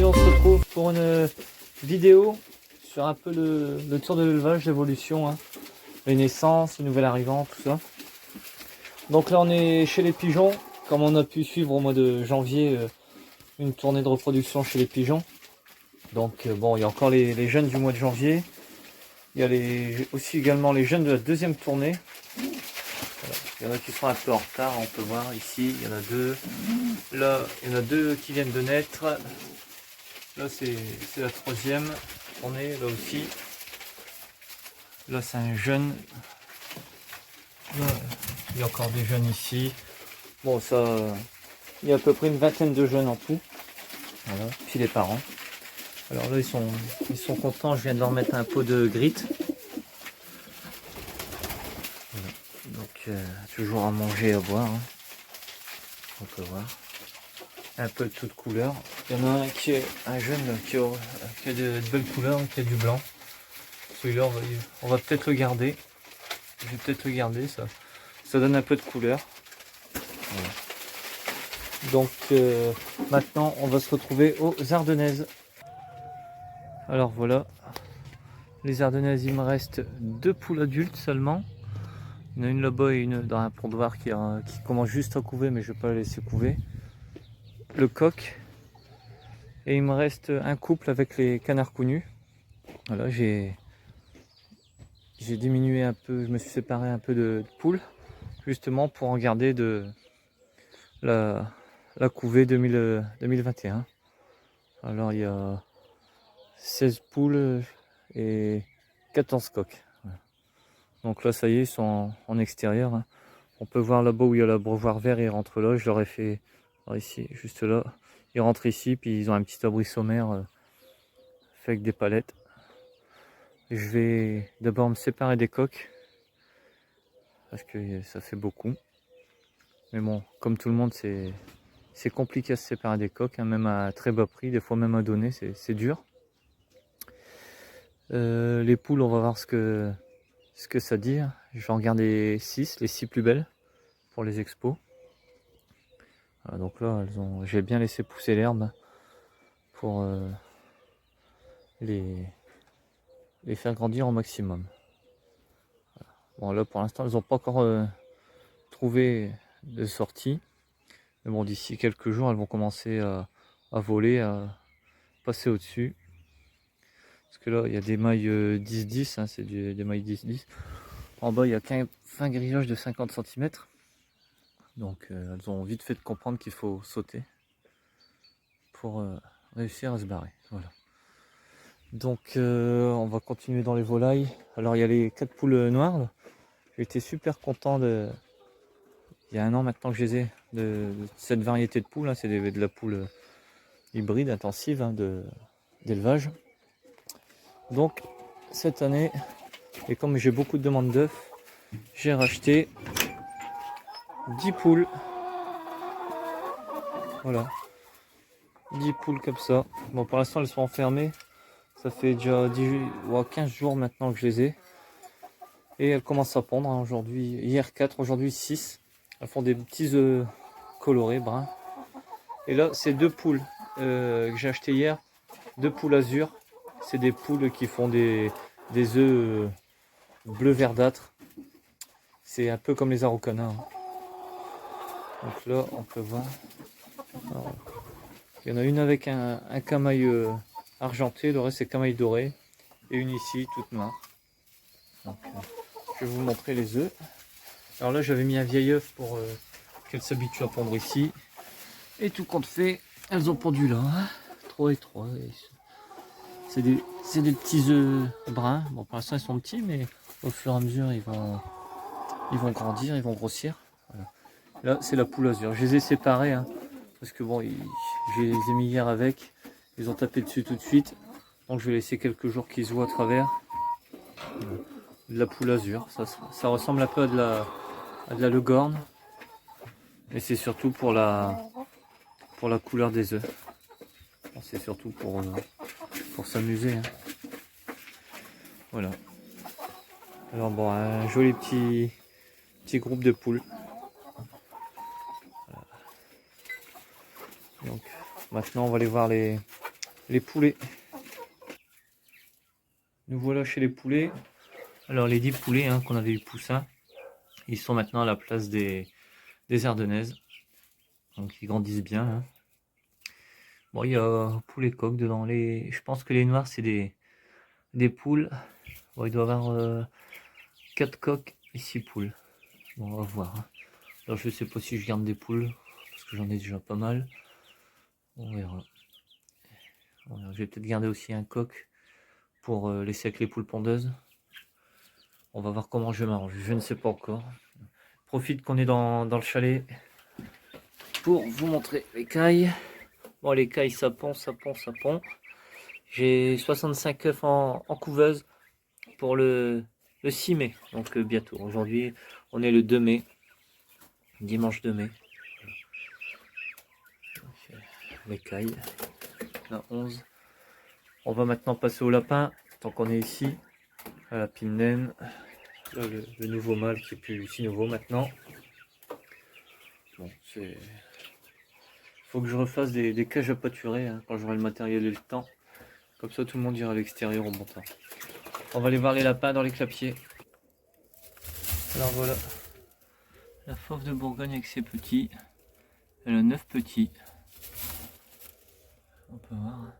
on se retrouve pour une vidéo sur un peu le tour de l'élevage, l'évolution, hein, les naissances, les nouvelles arrivantes, tout ça. Donc là on est chez les pigeons, comme on a pu suivre au mois de janvier une tournée de reproduction chez les pigeons. Donc bon, il y a encore les jeunes du mois de janvier, il y a aussi également les jeunes de la deuxième tournée. Voilà. Il y en a qui sont un peu en retard, on peut voir ici, il y en a deux. Là, il y en a deux qui viennent de naître. Là, c'est la troisième tournée, là aussi. Là, c'est un jeune. Là, il y a encore des jeunes ici. Bon, ça, il y a à peu près une vingtaine de jeunes en tout. Voilà, puis les parents. Alors là, ils sont contents. Je viens de leur mettre un pot de grit. Voilà. Donc, toujours à manger et à boire. Hein. On peut voir. Un peu de toutes couleurs. Il y en a un qui est un jeune qui a de belles couleurs, qui a du blanc. Celui-là, on va peut-être le garder. Je vais peut-être le garder, ça donne un peu de couleur. Voilà. Donc maintenant, on va se retrouver aux Ardennaises. Alors voilà, les Ardennaises, il me reste deux poules adultes seulement. Il y en a une là-bas et une dans un pondoir qui commence juste à couver, mais je ne vais pas la laisser couver. Le coq. Et il me reste un couple avec les canards connus. Voilà, j'ai diminué un peu, je me suis séparé un peu de poules, justement pour en garder de la couvée 2021. Alors il y a 16 poules et 14 coqs. Voilà. Donc là ça y est, ils sont en extérieur. Hein. On peut voir là-bas où il y a l'abreuvoir vert, ils rentrent là. Je leur ai fait ici, juste là. Ils rentrent ici, puis ils ont un petit abri sommaire fait avec des palettes. Je vais d'abord me séparer des coqs parce que ça fait beaucoup. Mais bon, comme tout le monde, c'est compliqué à se séparer des coqs, hein, même à très bas prix, des fois même à donner, c'est dur. Les poules, on va voir ce que ça dit. Je vais en regarder les 6 plus belles pour les expos. Voilà, donc là, j'ai bien laissé pousser l'herbe pour les faire grandir au maximum. Voilà. Bon, là pour l'instant, elles n'ont pas encore trouvé de sortie. Mais bon, d'ici quelques jours, elles vont commencer à voler, à passer au-dessus. Parce que là, il y a des mailles 10-10, hein, c'est des mailles 10-10. En bas, il y a qu'un fin grillage de 50 cm. Donc, elles ont vite fait de comprendre qu'il faut sauter pour réussir à se barrer. Voilà. Donc, on va continuer dans les volailles. Alors, il y a les 4 poules noires. J'ai été super content il y a un an maintenant que je les ai, de cette variété de poules. Hein. C'est de la poule hybride intensive, hein, d'élevage. Donc cette année, et comme j'ai beaucoup de demandes d'œufs, j'ai racheté 10 poules. Voilà, 10 poules comme ça. Bon, pour l'instant elles sont enfermées. Ça fait déjà 15 jours maintenant que je les ai. Et elles commencent à pondre. Hein. Hier 4, aujourd'hui 6. Elles font des petits œufs colorés, bruns. Et là, c'est 2 poules que j'ai acheté hier. 2 poules azur. C'est des poules qui font des œufs bleu verdâtre. C'est un peu comme les araucanas. Hein. Donc là, on peut voir. Alors, il y en a une avec un camail argenté, le reste c'est camail doré. Et une ici, toute noire. Donc, je vais vous montrer les œufs. Alors là, j'avais mis un vieil œuf pour qu'elles s'habituent à pondre ici. Et tout compte fait, elles ont pondu là. Hein. 3 et 3. C'est des petits œufs bruns. Bon, pour l'instant, ils sont petits, mais au fur et à mesure, ils vont grandir, ils vont grossir. Voilà. Là, c'est la poule azur. Je les ai séparés, hein, parce que bon, je les ai mis hier avec. Ils ont tapé dessus tout de suite. Donc, je vais laisser quelques jours qu'ils se voient à travers. De la poule azur. Ça ressemble un peu à de la Leghorn. Mais c'est surtout pour la couleur des œufs. C'est surtout pour s'amuser. Hein. Voilà. Alors bon, un joli petit groupe de poules. Voilà. Donc maintenant on va aller voir les les poulets. Nous voilà chez les poulets. Alors les 10 poulets hein, qu'on avait eu poussins, ils sont maintenant à la place des ardennaises. Donc ils grandissent bien. Hein. Bon, il y a poulet coq dedans. Je pense que les noirs, c'est des poules. Bon, il doit y avoir 4 coqs et 6 poules. Bon, on va voir. Hein. Alors je sais pas si je garde des poules, parce que j'en ai déjà pas mal. On verra. Je vais peut-être garder aussi un coq pour laisser avec les poules pondeuses. On va voir comment je m'arrange, je ne sais pas encore. Profite qu'on est dans le chalet pour vous montrer les cailles. Bon, les cailles, ça pond, ça pond, ça pond. J'ai 65 œufs en couveuse pour le 6 mai, donc bientôt. Aujourd'hui, on est le 2 mai, dimanche 2 mai. Donc, les cailles, la 11. On va maintenant passer au lapin, tant qu'on est ici, à la pine naine. Là, le nouveau mâle qui est plus si nouveau maintenant. Bon, c'est... Faut que je refasse des cages à pâturer hein, quand j'aurai le matériel et le temps. Comme ça, tout le monde ira à l'extérieur au bon temps. On va aller voir les lapins dans les clapiers. Alors voilà, la fauve de Bourgogne avec ses petits. Elle a 9 petits. On peut voir.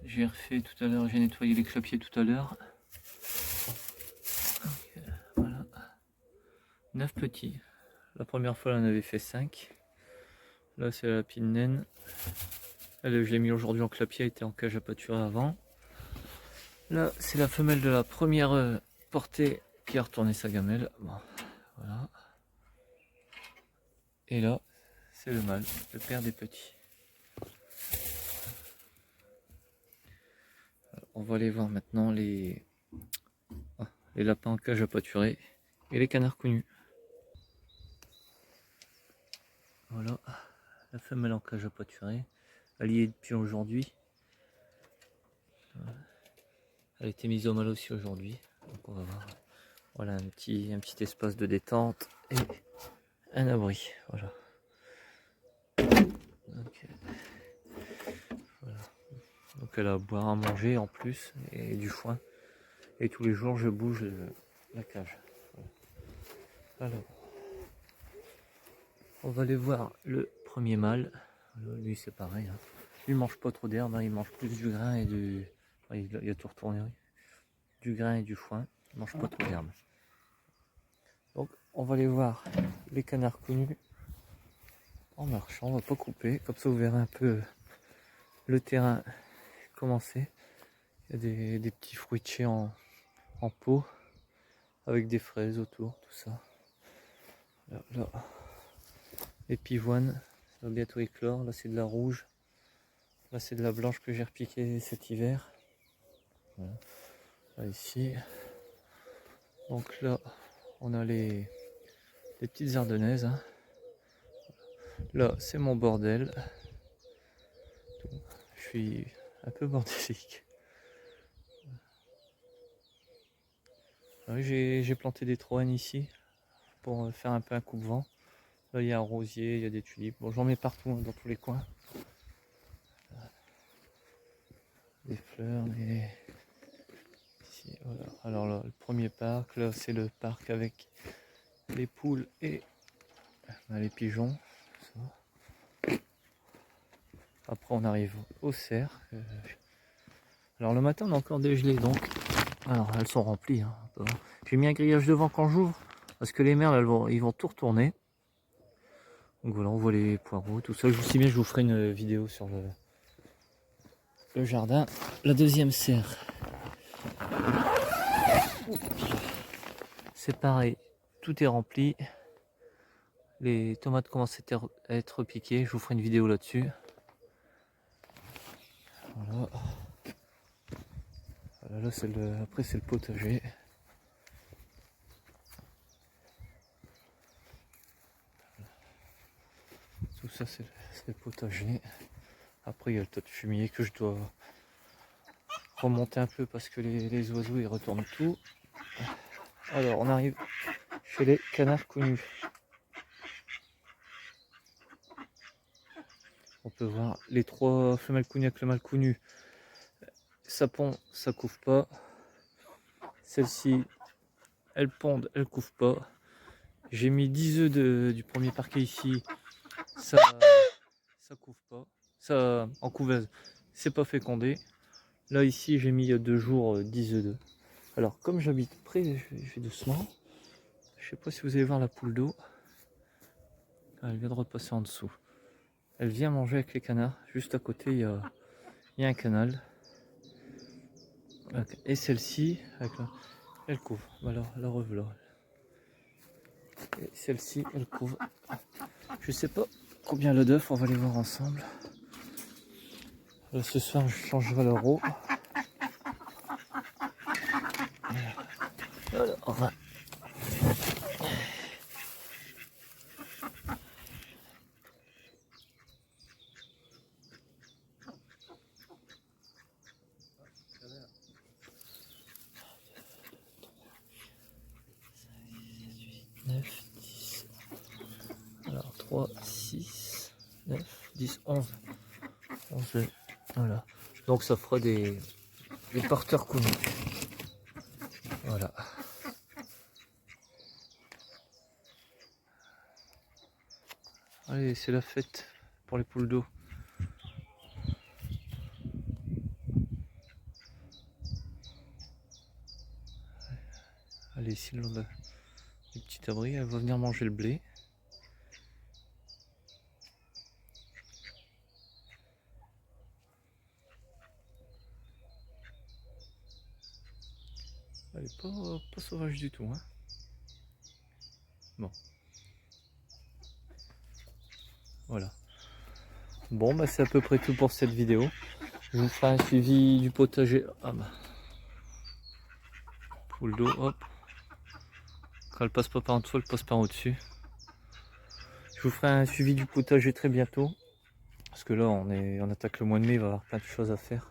J'ai refait tout à l'heure, j'ai nettoyé les clapiers tout à l'heure. Voilà. 9 petits. La première fois, elle en avait fait 5. Là, c'est la lapine naine. Elle, je l'ai mis aujourd'hui en clapier, elle était en cage à pâturer avant. Là, c'est la femelle de la première portée qui a retourné sa gamelle. Bon, voilà. Et là, c'est le mâle, le père des petits. On va aller voir maintenant les lapins en cage à pâturer et les canards connus. Voilà, la femelle en cage à pâturer. Elle y est depuis aujourd'hui. Elle a été mise au mâle aussi aujourd'hui. Donc on va voir. Voilà un petit espace de détente et un abri. Voilà. Donc, voilà. Donc elle a à boire, à manger en plus et du foin. Et tous les jours je bouge la cage. Voilà. Alors, on va aller voir le premier mâle. Lui c'est pareil. Hein. Lui il mange pas trop d'herbe, hein. Il mange plus du grain et du. Il a tout retourné. Oui. Du grain et du foin. Il mange pas trop d'herbe. Donc on va aller voir les canards connus en marchant. On va pas couper. Comme ça vous verrez un peu le terrain commencer. Il y a des petits fruitiers en pot avec des fraises autour, tout ça. Là. Les pivoines, ça va bientôt éclore. Là c'est de la rouge. Là c'est de la blanche que j'ai repiqué cet hiver. Voilà. Là ici. Donc là on a les petites ardennaises. Hein. Là c'est mon bordel. Je suis un peu bordélique. J'ai planté des troènes ici pour faire un peu un coupe-vent. Là il y a un rosier, il y a des tulipes. Bon j'en mets partout hein, dans tous les coins. Des fleurs, ici, voilà. Alors là, le premier parc, là c'est le parc avec les poules et les pigeons. Ça. Après on arrive aux cerfs. Alors le matin on a encore dégelé donc. Alors elles sont remplies. Hein. J'ai mis un grillage devant quand j'ouvre parce que les merles ils vont tout retourner. Donc voilà, on voit les poireaux, tout ça. Si bien je vous ferai une vidéo sur le jardin. La deuxième serre. C'est pareil, tout est rempli. Les tomates commencent à être piquées. Je vous ferai une vidéo là-dessus. Voilà. Voilà, là, après c'est le potager. Tout ça c'est le potager. Après il y a le tas de fumier que je dois remonter un peu parce que les oiseaux ils retournent tout. Alors on arrive chez les canards connus. Bon, peut voir les 3 femelles connues avec le mâle connu. Ça pond, ça couvre pas. Celle-ci, elle pondent, elle couvre pas. J'ai mis 10 œufs du premier parquet ici. Ça couvre pas. Ça, en couveuse, c'est pas fécondé. Là, ici, j'ai mis il y a 2 jours 10 œufs d'œufs. Alors, comme j'habite près, je vais doucement. Je sais pas si vous allez voir la poule d'eau. Elle vient de repasser en dessous. Elle vient manger avec les canards. Juste à côté, il y a un canal. Et celle-ci, elle couvre. Alors, la revoilà. Et celle-ci, elle couvre. Je sais pas combien elle a d'œufs, on va les voir ensemble. Là, ce soir, je changerai leur eau. Alors, 9, 10. Alors 3, 6, 9, 10, 11. 11. Voilà. Donc ça fera des porteurs connus. Voilà. Allez, c'est la fête pour les poules d'eau. Allez, ici, le petit abri, elle va venir manger le blé. Elle est pas sauvage du tout, hein. Bon. Voilà. Bon, bah c'est à peu près tout pour cette vidéo. Je vous ferai un suivi du potager. Ah bah. Poule d'eau, hop. Quand elle passe pas par en dessous, elle passe par au-dessus. Je vous ferai un suivi du potager très bientôt. Parce que là, on attaque le mois de mai, il va y avoir plein de choses à faire.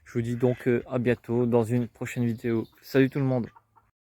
Je vous dis donc à bientôt dans une prochaine vidéo. Salut tout le monde!